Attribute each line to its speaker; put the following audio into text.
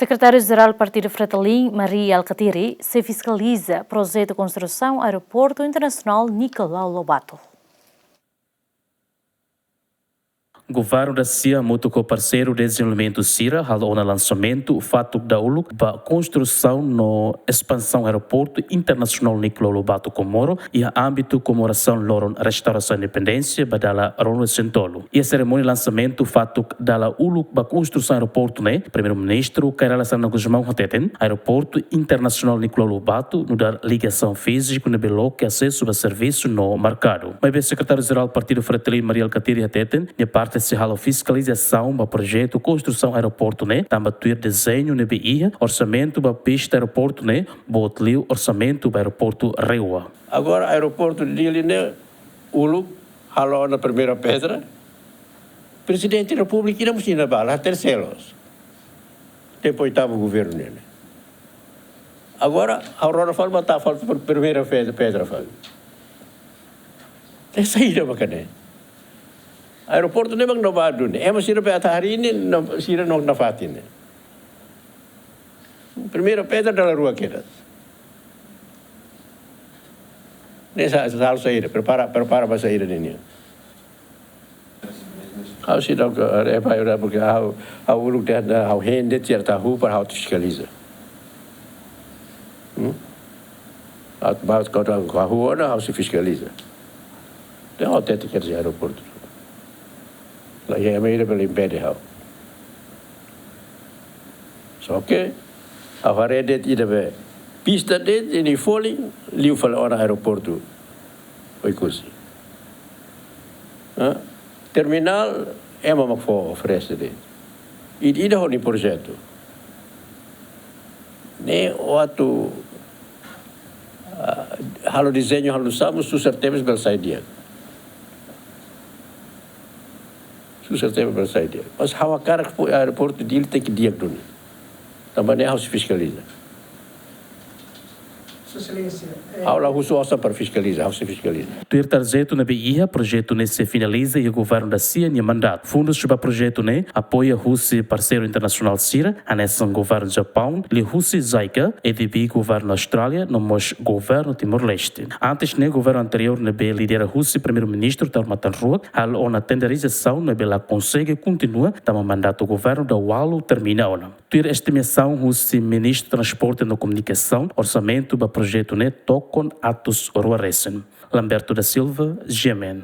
Speaker 1: Secretário-Geral Partidu FRETILIN, Alkati, se fiscaliza projeto de construção Aeroportu Internasional Nicolau Lobato.
Speaker 2: Governo da CIA muito com parceiro de desenvolvimento CIRA halou no lançamento fato da ULUC para construção no expansão Aeroportu Internasional Nicolau Lobato Comoro e a âmbito comemoração loron restauração independência badala Ronald Sentolo. E a cerimônia de lançamento fato da ULUC para construção aeroporto né primeiro-ministro Jeral na Guzmão Hoteten Aeroportu Internasional Nicolau Lobato no dar ligação física no bloco acesso a serviço no mercado. Mas o secretário-geral Partidu FRETILIN Alkati Hoteten e parte se halo fiscalização para projeto construção aeroporto né também ter desenho ne BIA orçamento para pista aeroporto né botliu orçamento para aeroporto Reua.
Speaker 3: Agora aeroporto dele né ulu halo na primeira pedra presidente da república não precisa bala terceiros depois estava o governo nele. Agora a Aurora fala tá falta por primeira pedra fala é saída bacana. Aeroporto nem magnovado ne, mas sira pe hari ini sira não na fatin. Primeira pedra da rua queira. Nessa sal saída, prepara para saída dele. How se dá é para porque how look that how hende certa rua para how fiskaliza. About com a rua how se fiskaliza. Então até que quer aeroporto. Lá é meio pelo impede how. Só que a varede ida be pista de ini falling liu fala na aeroporto. Oi coisa. Terminal é uma for oferece de. Ida honi projeto. Ne outro halo desenho halo samu susceptíveis bel saidia. Susceptível para sair dele. Mas a cara que o aeroporto dele tem que diagnosticar. Também é se fiscaliza. Aula usa para fiscalizar, se fiscaliza.
Speaker 2: Ter tarjeto na BIA, projeto se finaliza e o governo da CIA e mandato. Fundos para projeto apoia o parceiro internacional CIRA, a nessa governo do Japão, o Russo ZAICA, e de governo Austrália, no governo Timor-Leste. Antes, o governo anterior lidera o primeiro-ministro Tarmatan Ruak, a na tenderização ela consegue continuar, o mandato do governo da Walu termina. Ter estimação o ministro de Transporte e Comunicação, orçamento para projeto tocam atos ruaresen. Lamberto da Silva, GMN.